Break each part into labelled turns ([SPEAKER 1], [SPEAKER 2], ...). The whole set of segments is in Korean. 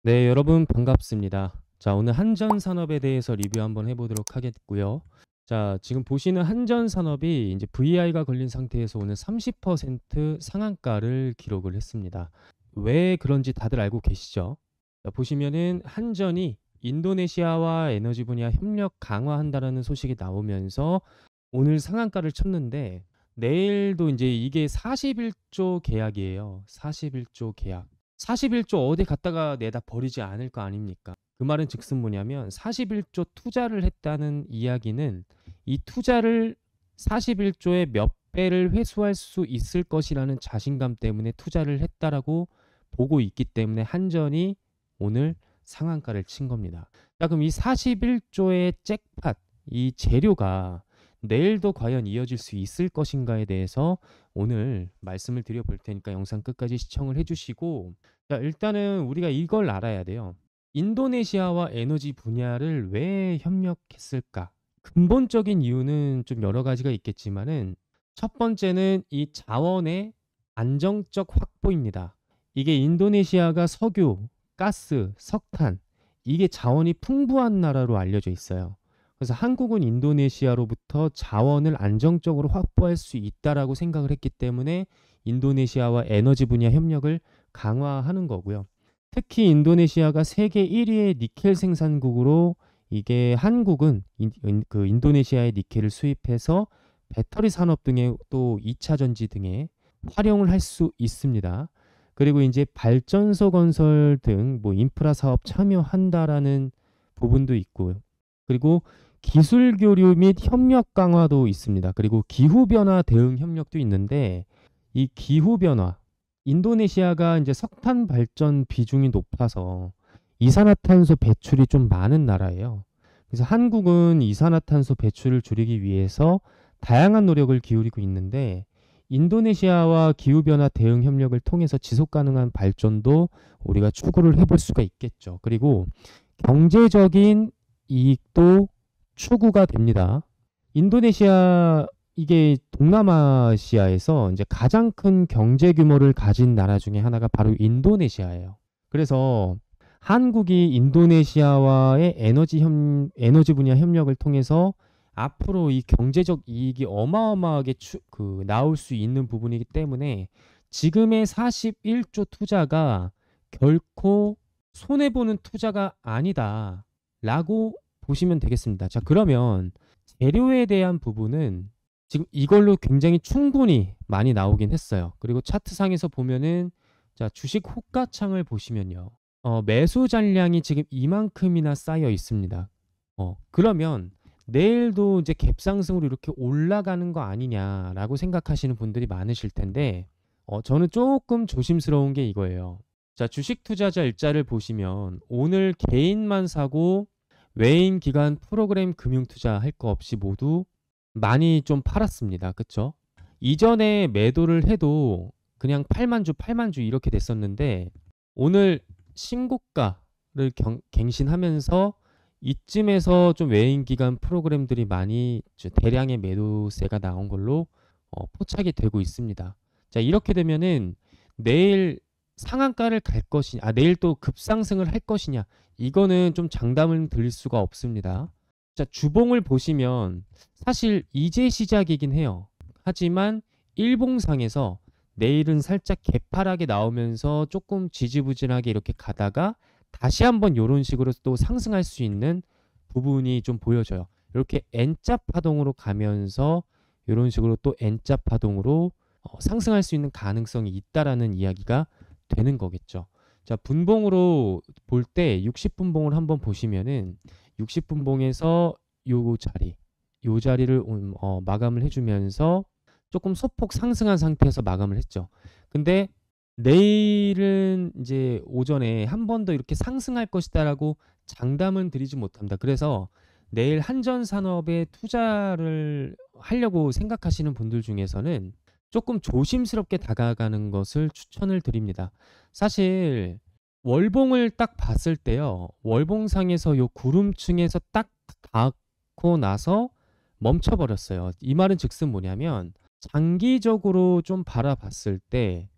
[SPEAKER 1] 네, 여러분 반갑습니다. 자, 오늘 한전산업에 대해서 리뷰 한번 해보도록 하겠고요. 자, 지금 보시는 한전산업이 이제 VI가 걸린 상태에서 오늘 30% 상한가를 기록을 했습니다. 왜 그런지 다들 알고 계시죠? 자, 보시면은 한전이 인도네시아와 에너지 분야 협력 강화한다라는 소식이 나오면서 오늘 상한가를 쳤는데 내일도 이제 이게 41조 계약이에요. 41조 계약. 41조 어디 갖다가 내다 버리지 않을 거 아닙니까? 그 말은 즉슨 뭐냐면 41조 투자를 했다는 이야기는 이 투자를 41조의 몇 배를 회수할 수 있을 것이라는 자신감 때문에 투자를 했다라고 보고 있기 때문에 한전이 오늘 상한가를 친 겁니다. 자, 그럼 이 41조의 잭팟, 이 재료가 내일도 과연 이어질 수 있을 것인가에 대해서 오늘 말씀을 드려볼 테니까 영상 끝까지 시청을 해주시고, 자, 일단은 우리가 이걸 알아야 돼요. 인도네시아와 에너지 분야를 왜 협력했을까? 근본적인 이유는 좀 여러 가지가 있겠지만은 첫 번째는 이 자원의 안정적 확보입니다. 이게 인도네시아가 석유, 가스, 석탄, 이게 자원이 풍부한 나라로 알려져 있어요. 그래서 한국은 인도네시아로부터 자원을 안정적으로 확보할 수 있다라고 생각을 했기 때문에 인도네시아와 에너지 분야 협력을 강화하는 거고요. 특히 인도네시아가 세계 1위의 니켈 생산국으로 이게 한국은 그 인도네시아의 니켈을 수입해서 배터리 산업 등의 또 2차 전지 등에 활용을 할 수 있습니다. 그리고 이제 발전소 건설 등 뭐 인프라 사업 참여한다라는 부분도 있고요. 그리고 기술 교류 및 협력 강화도 있습니다. 그리고 기후 변화 대응 협력도 있는데 이 기후 변화, 인도네시아가 이제 석탄 발전 비중이 높아서 이산화탄소 배출이 좀 많은 나라예요. 그래서 한국은 이산화탄소 배출을 줄이기 위해서 다양한 노력을 기울이고 있는데 인도네시아와 기후변화 대응 협력을 통해서 지속 가능한 발전도 우리가 추구를 해볼 수가 있겠죠. 그리고 경제적인 이익도 추구가 됩니다. 인도네시아 이게 동남아시아에서 이제 가장 큰 경제 규모를 가진 나라 중에 하나가 바로 인도네시아예요. 그래서 한국이 인도네시아와의 에너지 분야 협력을 통해서 앞으로 이 경제적 이익이 어마어마하게 나올 수 있는 부분이기 때문에 지금의 41조 투자가 결코 손해보는 투자가 아니다라고 보시면 되겠습니다. 자, 그러면 재료에 대한 부분은 지금 이걸로 굉장히 충분히 많이 나오긴 했어요. 그리고 차트상에서 보면은 자, 주식 호가창을 보시면요. 매수 잔량이 지금 이만큼이나 쌓여 있습니다. 그러면 내일도 이제 갭상승으로 이렇게 올라가는 거 아니냐라고 생각하시는 분들이 많으실 텐데 저는 조금 조심스러운 게 이거예요. 자, 주식 투자자 일자를 보시면 오늘 개인만 사고 외인 기관 프로그램 금융 투자 할 거 없이 모두 많이 좀 팔았습니다. 그쵸? 이전에 매도를 해도 그냥 8만 주, 8만 주 이렇게 됐었는데 오늘 신고가를 갱신하면서 이쯤에서 좀 외인 기관 프로그램들이 많이 대량의 매도세가 나온 걸로 포착이 되고 있습니다. 자, 이렇게 되면은 내일 상한가를 갈 것이냐, 내일 또 급상승을 할 것이냐, 이거는 좀 장담을 드릴 수가 없습니다. 자, 주봉을 보시면 사실 이제 시작이긴 해요. 하지만 일봉상에서 내일은 살짝 개파락이 나오면서 조금 지지부진하게 이렇게 가다가 다시 한번 이런 식으로 또 상승할 수 있는 부분이 좀 보여져요. 이렇게 N자 파동으로 가면서 이런 식으로 또 N자 파동으로 상승할 수 있는 가능성이 있다라는 이야기가 되는 거겠죠. 자, 분봉으로 볼 때 60분봉을 한번 보시면은 60분봉에서 요 자리를 마감을 해주면서 조금 소폭 상승한 상태에서 마감을 했죠. 근데 내일은 이제 오전에 한 번 더 이렇게 상승할 것이다라고 장담은 드리지 못합니다. 그래서 내일 한전산업에 투자를 하려고 생각하시는 분들 중에서는 조금 조심스럽게 다가가는 것을 추천을 드립니다. 사실 월봉을 딱 봤을 때요. 월봉상에서 요 구름층에서 딱 닿고 나서 멈춰버렸어요. 이 말은 즉슨 뭐냐면 장기적으로 좀 바라봤을 때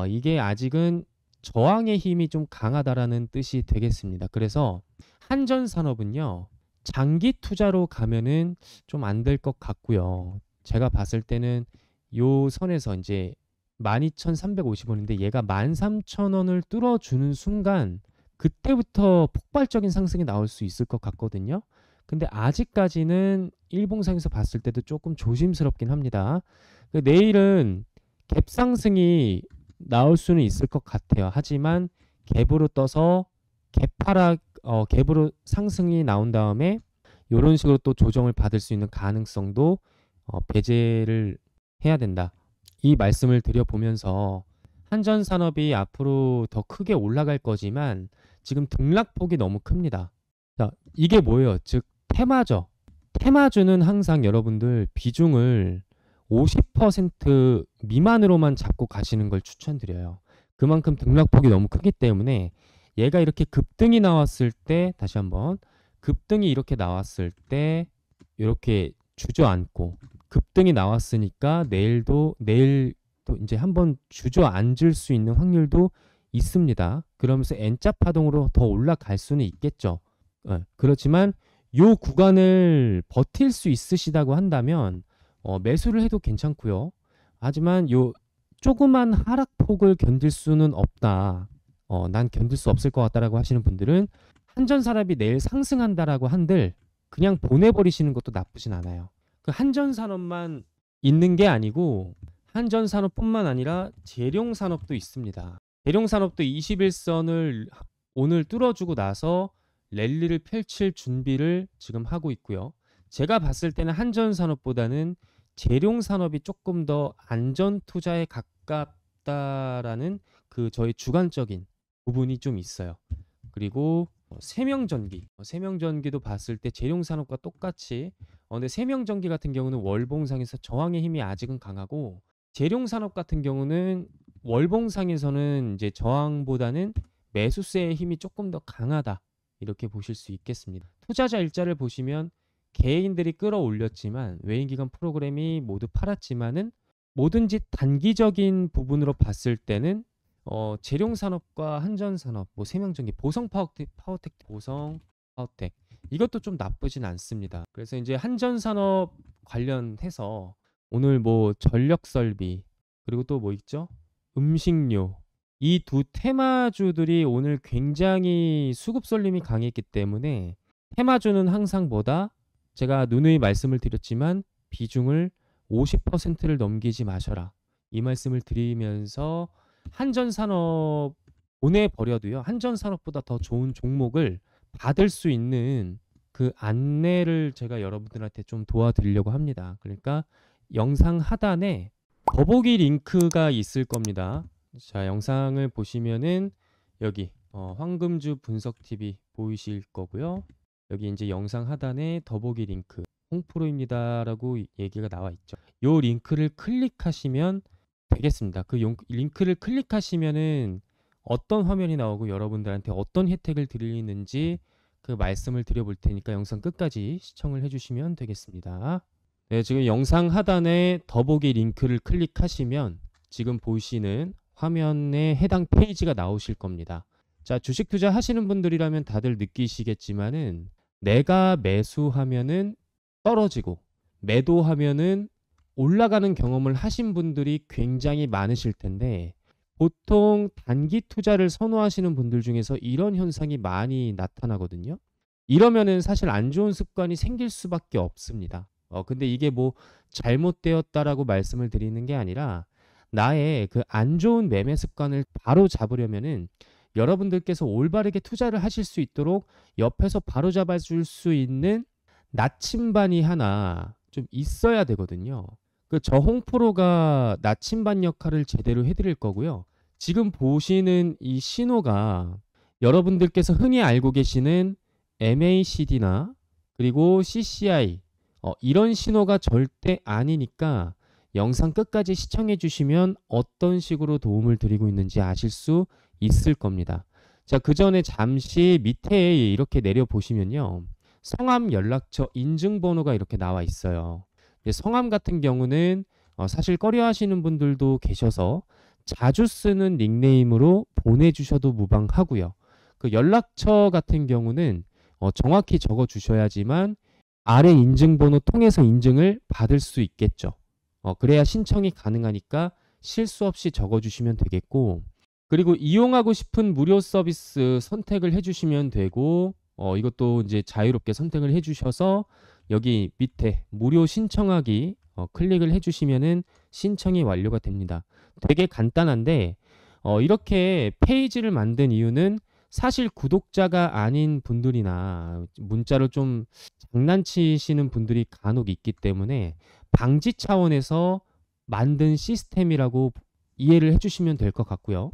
[SPEAKER 1] 이게 아직은 저항의 힘이 좀 강하다라는 뜻이 되겠습니다. 그래서 한전산업은요, 장기 투자로 가면은 좀 안 될 것 같고요. 제가 봤을 때는 요 선에서 이제 12,350원인데 얘가 13,000원을 뚫어주는 순간 그때부터 폭발적인 상승이 나올 수 있을 것 같거든요. 근데 아직까지는 일봉상에서 봤을 때도 조금 조심스럽긴 합니다. 내일은 갭 상승이 나올 수는 있을 것 같아요. 하지만 갭으로 떠서 갭으로 상승이 나온 다음에 이런 식으로 또 조정을 받을 수 있는 가능성도 배제를 해야 된다. 이 말씀을 드려보면서 한전산업이 앞으로 더 크게 올라갈 거지만 지금 등락폭이 너무 큽니다. 자, 이게 뭐예요? 즉 테마죠. 테마주는 항상 여러분들 비중을 50% 미만으로만 잡고 가시는 걸 추천드려요. 그만큼 등락폭이 너무 크기 때문에 얘가 이렇게 급등이 나왔을 때 다시 한번 급등이 이렇게 나왔을 때 이렇게 주저앉고 급등이 나왔으니까 내일 또 이제 한번 주저앉을 수 있는 확률도 있습니다. 그러면서 N자 파동으로 더 올라갈 수는 있겠죠. 그렇지만 요 구간을 버틸 수 있으시다고 한다면 매수를 해도 괜찮고요. 하지만 요 조그만 하락폭을 견딜 수는 없다. 난 견딜 수 없을 것 같다라고 하시는 분들은 한전산업이 내일 상승한다라고 한들 그냥 보내버리시는 것도 나쁘진 않아요. 그 한전산업만 있는 게 아니고 한전산업뿐만 아니라 재룡산업도 있습니다. 재룡산업도 21선을 오늘 뚫어주고 나서 랠리를 펼칠 준비를 지금 하고 있고요. 제가 봤을 때는 한전산업보다는 재룡산업이 조금 더 안전투자에 가깝다라는 그 저희 주관적인 부분이 좀 있어요. 그리고 세명전기도 봤을 때 재룡산업과 똑같이 근데 세명전기 같은 경우는 월봉상에서 저항의 힘이 아직은 강하고 재룡산업 같은 경우는 월봉상에서는 이제 저항보다는 매수세의 힘이 조금 더 강하다 이렇게 보실 수 있겠습니다. 투자자 일자를 보시면 개인들이 끌어올렸지만 외인기관 프로그램이 모두 팔았지만은 뭐든지 단기적인 부분으로 봤을 때는 재룡산업과 한전산업, 뭐 세명전기, 보성파워텍, 보성 파워텍 이것도 좀 나쁘진 않습니다. 그래서 이제 한전산업 관련해서 오늘 뭐 전력설비 그리고 또 뭐 있죠? 음식료 이 두 테마주들이 오늘 굉장히 수급 쏠림이 강했기 때문에 테마주는 항상 뭐다? 제가 누누이 말씀을 드렸지만 비중을 50%를 넘기지 마셔라. 이 말씀을 드리면서 한전산업 보내버려도요. 한전산업보다 더 좋은 종목을 받을 수 있는 그 안내를 제가 여러분들한테 좀 도와드리려고 합니다. 그러니까 영상 하단에 더보기 링크가 있을 겁니다. 자, 영상을 보시면은 여기 황금주 분석TV 보이실 거고요. 여기 이제 영상 하단에 더보기 링크 홍프로입니다라고 얘기가 나와 있죠. 요 링크를 클릭하시면 되겠습니다. 그 링크를 클릭하시면은 어떤 화면이 나오고 여러분들한테 어떤 혜택을 드리는지 그 말씀을 드려볼 테니까 영상 끝까지 시청을 해주시면 되겠습니다. 네, 지금 영상 하단에 더보기 링크를 클릭하시면 지금 보시는 화면에 해당 페이지가 나오실 겁니다. 자, 주식 투자 하시는 분들이라면 다들 느끼시겠지만은 내가 매수하면은 떨어지고 매도하면은 올라가는 경험을 하신 분들이 굉장히 많으실 텐데 보통 단기 투자를 선호하시는 분들 중에서 이런 현상이 많이 나타나거든요. 이러면은 사실 안 좋은 습관이 생길 수밖에 없습니다. 근데 이게 뭐 잘못되었다라고 말씀을 드리는 게 아니라 나의 그 안 좋은 매매 습관을 바로 잡으려면은 여러분들께서 올바르게 투자를 하실 수 있도록 옆에서 바로 잡아줄 수 있는 나침반이 하나 좀 있어야 되거든요. 저 홍프로가 나침반 역할을 제대로 해드릴 거고요. 지금 보시는 이 신호가 여러분들께서 흔히 알고 계시는 MACD나 그리고 CCI 이런 신호가 절대 아니니까 영상 끝까지 시청해 주시면 어떤 식으로 도움을 드리고 있는지 아실 수 있을 겁니다. 자, 그 전에 잠시 밑에 이렇게 내려 보시면요. 성함 연락처 인증번호가 이렇게 나와 있어요. 성함 같은 경우는 사실 꺼려 하시는 분들도 계셔서 자주 쓰는 닉네임으로 보내주셔도 무방하고요. 그 연락처 같은 경우는 정확히 적어 주셔야지만 아래 인증번호 통해서 인증을 받을 수 있겠죠. 그래야 신청이 가능하니까 실수 없이 적어 주시면 되겠고, 그리고 이용하고 싶은 무료 서비스 선택을 해주시면 되고, 이것도 이제 자유롭게 선택을 해주셔서 여기 밑에 무료 신청하기 클릭을 해주시면은 신청이 완료가 됩니다. 되게 간단한데 이렇게 페이지를 만든 이유는 사실 구독자가 아닌 분들이나 문자를 좀 장난치시는 분들이 간혹 있기 때문에 방지 차원에서 만든 시스템이라고 이해를 해주시면 될 것 같고요.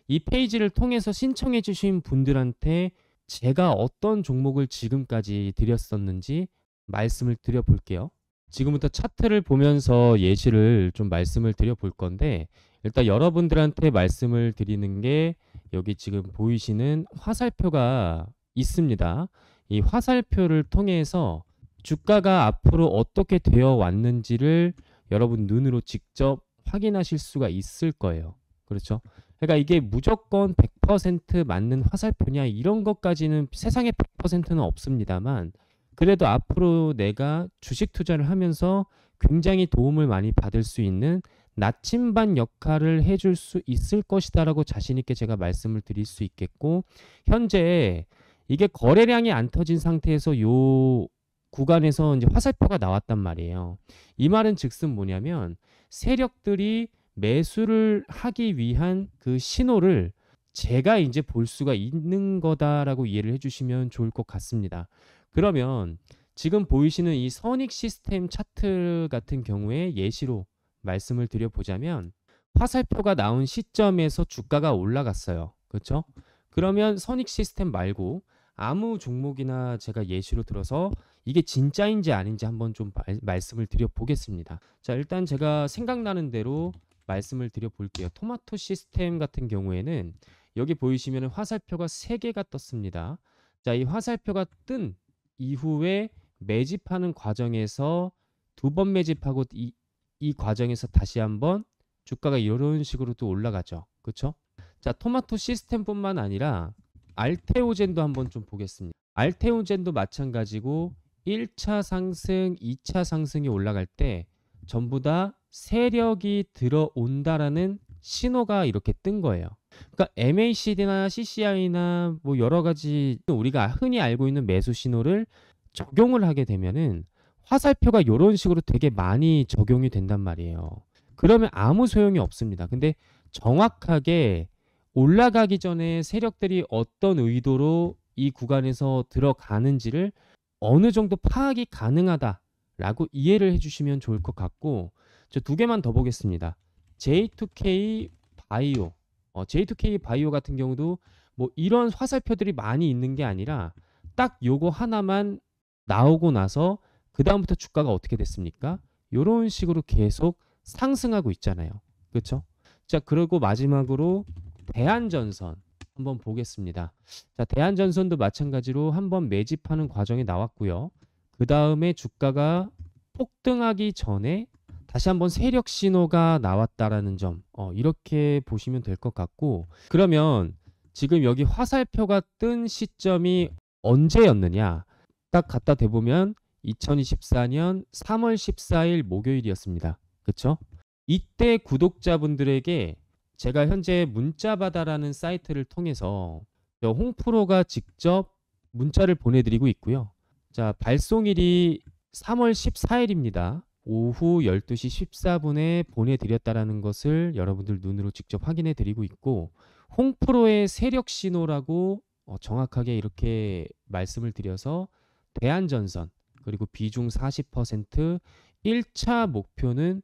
[SPEAKER 1] 이 페이지를 통해서 신청해 주신 분들한테 제가 어떤 종목을 지금까지 드렸었는지 말씀을 드려 볼게요. 지금부터 차트를 보면서 예시를 좀 말씀을 드려 볼 건데, 일단 여러분들한테 말씀을 드리는 게 여기 지금 보이시는 화살표가 있습니다. 이 화살표를 통해서 주가가 앞으로 어떻게 되어 왔는지를 여러분 눈으로 직접 확인하실 수가 있을 거예요. 그렇죠? 그러니까 이게 무조건 100% 맞는 화살표냐 이런 것까지는 세상에 100%는 없습니다만, 그래도 앞으로 내가 주식 투자를 하면서 굉장히 도움을 많이 받을 수 있는 나침반 역할을 해줄 수 있을 것이다 라고 자신 있게 제가 말씀을 드릴 수 있겠고, 현재 이게 거래량이 안 터진 상태에서 요 구간에서 이제 화살표가 나왔단 말이에요. 이 말은 즉슨 뭐냐면 세력들이 매수를 하기 위한 그 신호를 제가 이제 볼 수가 있는 거다라고 이해를 해주시면 좋을 것 같습니다. 그러면 지금 보이시는 이 선익 시스템 차트 같은 경우에 예시로 말씀을 드려보자면 화살표가 나온 시점에서 주가가 올라갔어요. 그렇죠? 그러면 선익 시스템 말고 아무 종목이나 제가 예시로 들어서 이게 진짜인지 아닌지 한번 좀 말씀을 드려보겠습니다. 자, 일단 제가 생각나는 대로 말씀을 드려볼게요. 토마토 시스템 같은 경우에는 여기 보이시면 화살표가 3개가 떴습니다. 자, 이 화살표가 뜬 이후에 매집하는 과정에서 2번 매집하고 이 과정에서 다시 한번 주가가 이런 식으로 또 올라가죠. 그렇죠? 자, 토마토 시스템뿐만 아니라 알테오젠도 한번 좀 보겠습니다. 알테오젠도 마찬가지고 1차 상승, 2차 상승이 올라갈 때 전부 다 세력이 들어온다라는 신호가 이렇게 뜬 거예요. 그러니까 MACD나 CCI나 뭐 여러 가지 우리가 흔히 알고 있는 매수 신호를 적용을 하게 되면은 화살표가 이런 식으로 되게 많이 적용이 된단 말이에요. 그러면 아무 소용이 없습니다. 근데 정확하게 올라가기 전에 세력들이 어떤 의도로 이 구간에서 들어가는지를 어느 정도 파악이 가능하다라고 이해를 해주시면 좋을 것 같고, 저 2개만 더 보겠습니다. J2K 바이오, J2K 바이오 같은 경우도 뭐 이런 화살표들이 많이 있는 게 아니라 딱 요거 하나만 나오고 나서 그 다음부터 주가가 어떻게 됐습니까? 이런 식으로 계속 상승하고 있잖아요. 그렇죠? 자, 그리고 마지막으로 대한전선 한번 보겠습니다. 자, 대한전선도 마찬가지로 한번 매집하는 과정이 나왔고요. 그 다음에 주가가 폭등하기 전에 다시 한번 세력 신호가 나왔다라는 점, 이렇게 보시면 될 것 같고, 그러면 지금 여기 화살표가 뜬 시점이 언제였느냐? 딱 갖다 대보면 2024년 3월 14일 목요일이었습니다. 그렇죠? 이때 구독자분들에게 제가 현재 문자바다라는 사이트를 통해서 홍프로가 직접 문자를 보내드리고 있고요. 자, 발송일이 3월 14일입니다. 오후 12시 14분에 보내드렸다라는 것을 여러분들 눈으로 직접 확인해 드리고 있고, 홍프로의 세력 신호라고 정확하게 이렇게 말씀을 드려서 대한전선 그리고 비중 40% 1차 목표는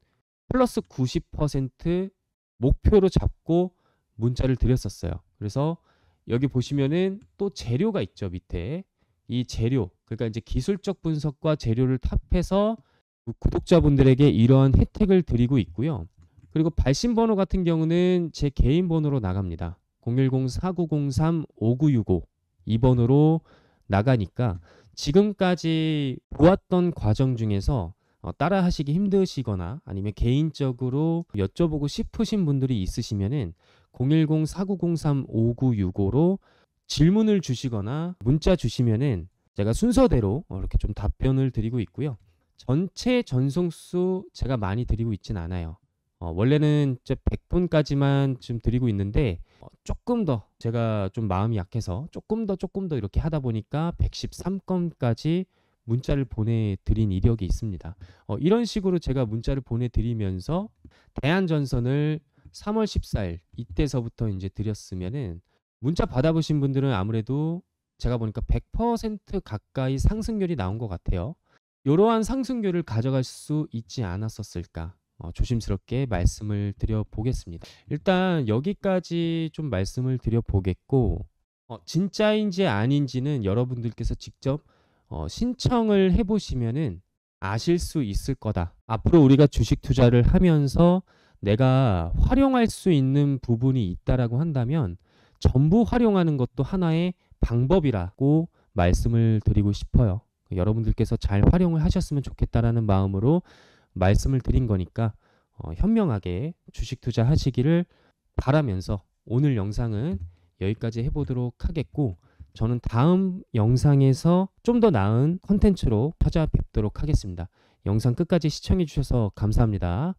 [SPEAKER 1] 플러스 90% 목표로 잡고 문자를 드렸었어요. 그래서 여기 보시면은 또 재료가 있죠. 밑에 이 재료, 그러니까 이제 기술적 분석과 재료를 탑해서 구독자분들에게 이러한 혜택을 드리고 있고요. 그리고 발신번호 같은 경우는 제 개인 번호로 나갑니다. 010-4903-5965 이 번호로 나가니까 지금까지 보았던 과정 중에서 따라 하시기 힘드시거나 아니면 개인적으로 여쭤보고 싶으신 분들이 있으시면은 010-4903-5965로 질문을 주시거나 문자 주시면은 제가 순서대로 이렇게 좀 답변을 드리고 있고요. 전체 전송수 제가 많이 드리고 있진 않아요. 원래는 100분까지만 지금 드리고 있는데 조금 더 제가 좀 마음이 약해서 조금 더 이렇게 하다 보니까 113건까지 문자를 보내드린 이력이 있습니다. 이런 식으로 제가 문자를 보내드리면서 대한전선을 3월 14일 이때서부터 이제 드렸으면은 문자 받아보신 분들은 아무래도 제가 보니까 100% 가까이 상승률이 나온 것 같아요. 이러한 상승률을 가져갈 수 있지 않았었을까? 조심스럽게 말씀을 드려보겠습니다. 일단 여기까지 좀 말씀을 드려보겠고 진짜인지 아닌지는 여러분들께서 직접 신청을 해보시면은 아실 수 있을 거다. 앞으로 우리가 주식 투자를 하면서 내가 활용할 수 있는 부분이 있다라고 한다면 전부 활용하는 것도 하나의 방법이라고 말씀을 드리고 싶어요. 여러분들께서 잘 활용을 하셨으면 좋겠다라는 마음으로 말씀을 드린 거니까 현명하게 주식 투자 하시기를 바라면서 오늘 영상은 여기까지 해보도록 하겠고, 저는 다음 영상에서 좀 더 나은 컨텐츠로 찾아뵙도록 하겠습니다. 영상 끝까지 시청해 주셔서 감사합니다.